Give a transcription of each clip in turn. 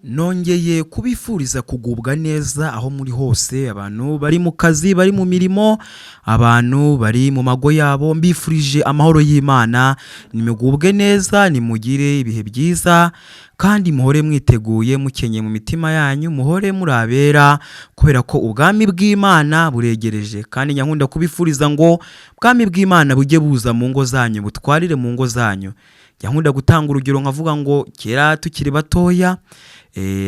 Nongeye kubifuriza kugubwa neza aho muri hose, abantu bari mu kazi, bari mu mirimo, abantu bari mu mago yabo, mbifurije amahoro y'Imana. Nimugubwe neza, nimugire ibihe byiza kandi muhore mwiteguye mukenye mu mitima yanyu, muhore murabera kubera ko ubwami bw'Imana buregereje. Kandi nyankunda kubifuriza ngo ubwami bw'Imana bujye buza mu ngo zanyu, butwarire mu ngo zanyu. Nyankunda gutanga urugero nkavuga ngo kera tukiri batoya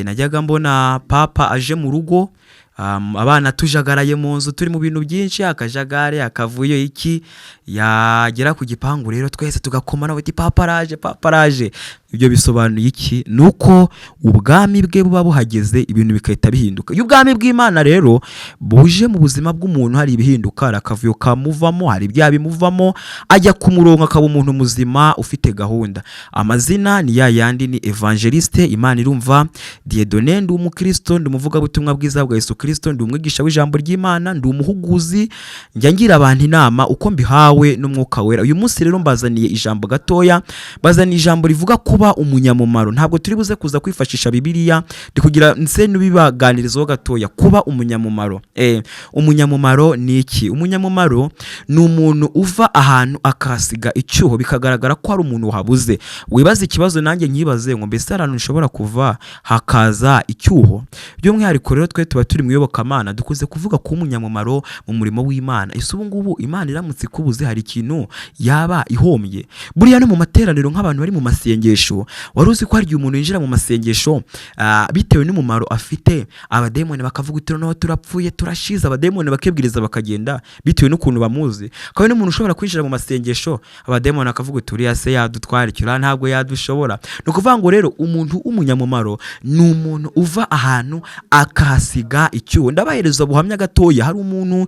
najyaga mbona papa aje mu rugo, abana tujagaraye mu nzu turi mu bintu byinshi, akajagare akavuye iki, yagera ku gipangu rero twese tugakomana bati papa araje. Ibyo bisobanuye iki? Nuko ubwami bwe buba buhageze, ibintu bikahita bihinduka. Iyo ubwami bw'Imana rero buje mu buzima bw'umuntu, hari ibihinduka, akavuyo kamuvamo, hari ibyaha bimuvamo, ajya ku murongo akaba umuntu muzima ufite gahunda. Amazina ni yandi, ni Evangelist-IMANIRUMVA Dieudonné, ndi umukristo, ndi umuvugabutumwa bwiza bwa Yesu Kristo, ndi umwigisha w'ijambo ry'Imana, ndi umuhuguzi, njya ngira abantu inama uko mbihawe n'Umwuka Wera. Uyu munsi rero mbazaniye ijambo gatoya, bazaniye ijambo rivuga kuba umunyamumaro. Ntabwo turi buze kuza kwifashisha Bibiliya, ndi kugira nse nubibaganirizo gatoya. Kuba umunyamumaro, umunyamumaro ni iki? Umunyamumaro ni umuntu uva ahantu akasiga icyuho bikagaragara ko ari umuntu wahabuze. Wibaza ikibazo nanjye nkibaze ngo mbese ahantu nshobora kuva hakaza icyuho? By'umwihariko rero twe tuba turi mu iyobokamana, dukuze kuvuga ko umunyamumaro mu murimo w'Imana. Ese ubu ngubu Imana iramutse ikubuze hari ikintu yaba ihombye? Buriya no mu materaniro nk'abantu bari mu masengesho, wari uzi ko hari umuntu yinjira mu masengesho bitewe n'umumaro afite, abademoni bakavuga uti noneho turapfuye turashize, abademoni bakibwiriza bakagenda bitewe n'ukuntu bamuzi. Kandi n'umuntu ushobora kwinjira mu masengesho, abademoni bakavuga uti uriya se yadutwara cyura ntabwo yadushobora. No kuvuga ngo rero umuntu w'umunyamumaro ni umuntu uva ahantu akahasiga icyuho. Ndabahereza ubuhamya gatoya. Hari umuntu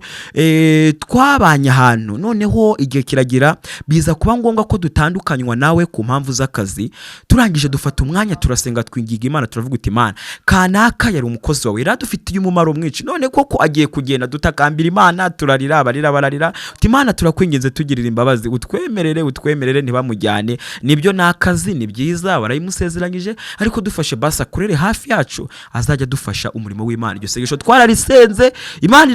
twabanye ahantu, noneho igihe kiragira biza kuba ngombwa ko dutandukanywa nawe ku mpamvu z'akazi. Turangije dufata umwanya turasenga, twingiga Imana, turavuga uti Imana, kanaka yari umukozi wawe, radufitiye umumaro mwinshi, none koko agiye kugenda, dutakambira Imana, turarira, bararira uti Imana turakwinginze tugirira imbabazi, utwemerere ntibamujyane. Nibyo nakazi ni byiza, barayimusezeranyije, ariko dufashe basa kurere hafi yacu azajya dufasha umurimo w'Imana. Iryo sengesho twararisenze, Imana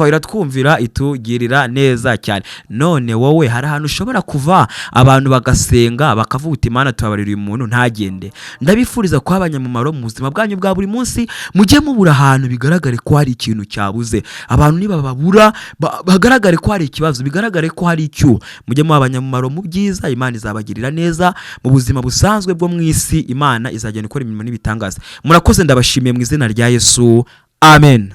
iratwumvira, itugirira neza cyane. None wowe hari ahantu ushobora kuva abantu bagasenga bakavuga uti Imana tubabarira uyu muntu ntagende. Ndabifuriza ko abanyamumaro mu buzima bwanyu bwa buri munsi mujye mubura ahantu bigaragare ko hari ikintu cyabuze. Abantu niba babura bagaragare ko hari ikibazo, bigaragare ko hari icyo. Mujye mu abanyamumaro mu byiza, Imana izabagirira neza. Mu buzima busanzwe bwo mu isi, Imana izagenda ikora imirimo n'ibitangaza. Murakoze, ndabashimiye mu izina rya Yesu. Amen.